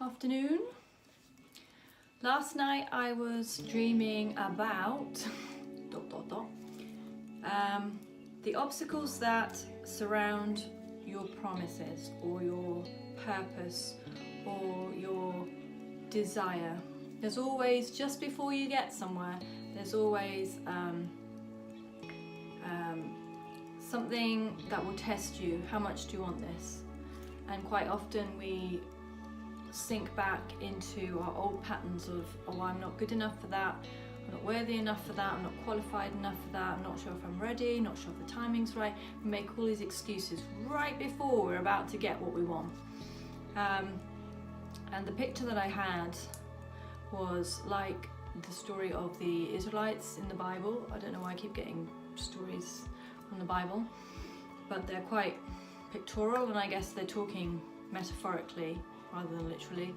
Afternoon. Last night I was dreaming about the obstacles that surround your promises or your purpose or your desire. There's always, just before you get somewhere, there's always something that will test you. How much do you want this? And quite often we sink back into our old patterns of, oh, I'm not good enough for that, I'm not worthy enough for that, I'm not qualified enough for that, I'm not sure if I'm ready, not sure if the timing's right. We make all these excuses right before we're about to get what we want. And the picture that I had was like the story of the Israelites in the Bible. I don't know why I keep getting stories from the Bible, but they're quite pictorial, and I guess they're talking metaphorically rather than literally,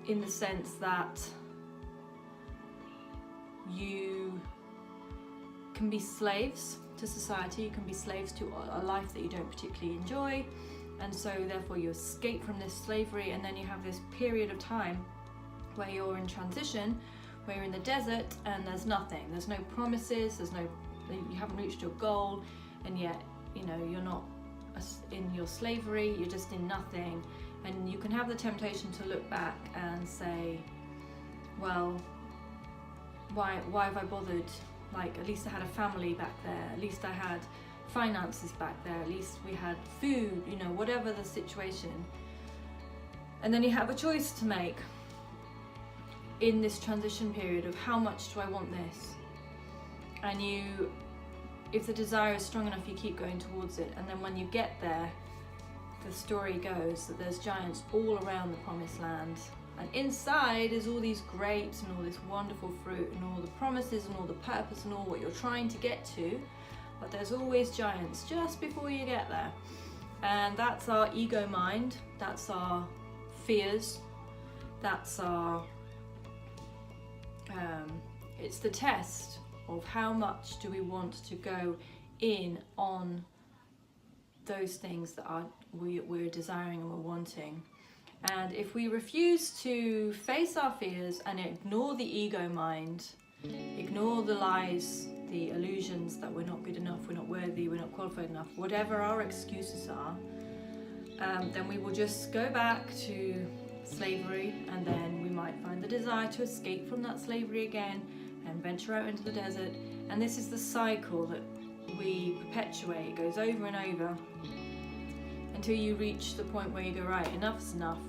in the sense that you can be slaves to society, you can be slaves to a life that you don't particularly enjoy, and so therefore you escape from this slavery, and then you have this period of time where you're in transition, where you're in the desert and there's nothing, there's no promises, you haven't reached your goal, and yet you're not in your slavery, you're just in nothing, and you can have the temptation to look back and say, well, why have I bothered? Like, at least I had a family back there, at least I had finances back there, at least we had food, whatever the situation. And then you have a choice to make in this transition period of how much do I want this? And if the desire is strong enough, you keep going towards it, and then when you get there, the story goes that there's giants all around the promised land, and inside is all these grapes and all this wonderful fruit and all the promises and all the purpose and all what you're trying to get to, but there's always giants just before you get there. And that's our ego mind, that's our fears, that's our it's the test of how much do we want to go in on those things that we're desiring and we're wanting. And if we refuse to face our fears and ignore the ego mind, ignore the lies, the illusions that we're not good enough, we're not worthy, we're not qualified enough, whatever our excuses are, then we will just go back to slavery, and then we might find the desire to escape from that slavery again and venture out into the desert. And this is the cycle that we perpetuate. It goes over and over until you reach the point where you go, right, enough's enough.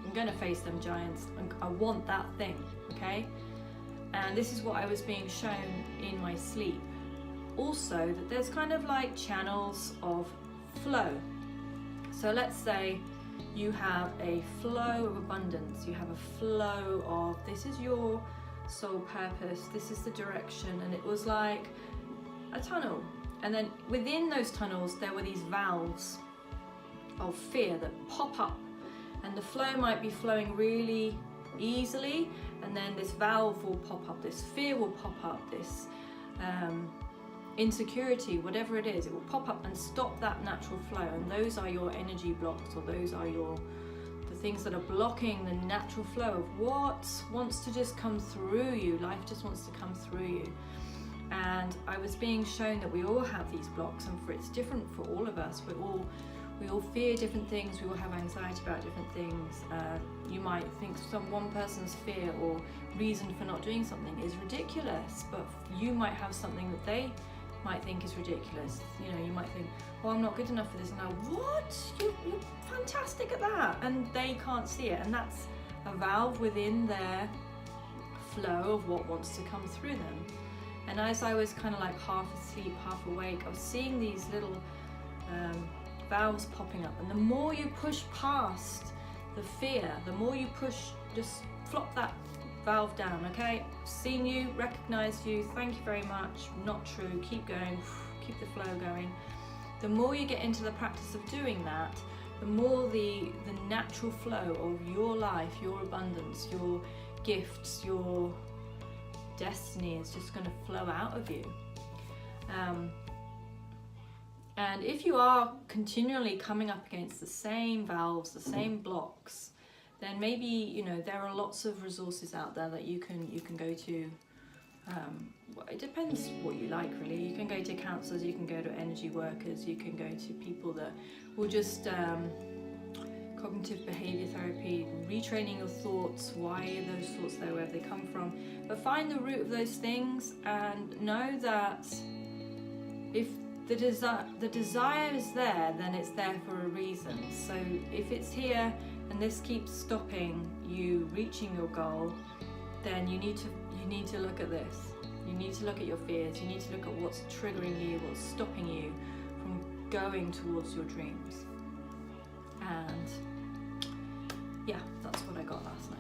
I'm going to face them giants. I want that thing, okay? And this is what I was being shown in my sleep. Also, that there's kind of like channels of flow. So let's say you have a flow of abundance, you have a flow of, this is your soul purpose, this is the direction, and it was like a tunnel, and then within those tunnels there were these valves of fear that pop up, and the flow might be flowing really easily, and then this valve will pop up, this fear will pop up, this insecurity, whatever it is, it will pop up and stop that natural flow. And those are your energy blocks, or those are the things that are blocking the natural flow of what wants to just come through you. Life just wants to come through you. And I was being shown that we all have these blocks, and it's different for all of us. We all fear different things, we all have anxiety about different things. You might think one person's fear or reason for not doing something is ridiculous, but you might have something that they might think is ridiculous. You might think, well, I'm not good enough for this, and now, what? You're fantastic at that, and they can't see it, and that's a valve within their flow of what wants to come through them. And as I was kind of like half asleep, half awake, I was seeing these little valves popping up, and the more you push past the fear, the more you push, just flop that valve down, okay? Seen you, recognized you, thank you very much, not true, keep going, keep the flow going. The more you get into the practice of doing that, the more the natural flow of your life, your abundance, your gifts, your destiny is just going to flow out of you. And if you are continually coming up against the same valves, the same blocks, then maybe, you know, there are lots of resources out there that you can go to. It depends what you like, really. You can go to counsellors, you can go to energy workers, you can go to people that will just cognitive behaviour therapy, retraining your thoughts. Why are those thoughts there, where have they come from? But find the root of those things and know that if the desire is there, then it's there for a reason. So if it's here and this keeps stopping you reaching your goal, then you need to look at this. You need to look at your fears. You need to look at what's triggering you, what's stopping you from going towards your dreams. And yeah, that's what I got last night.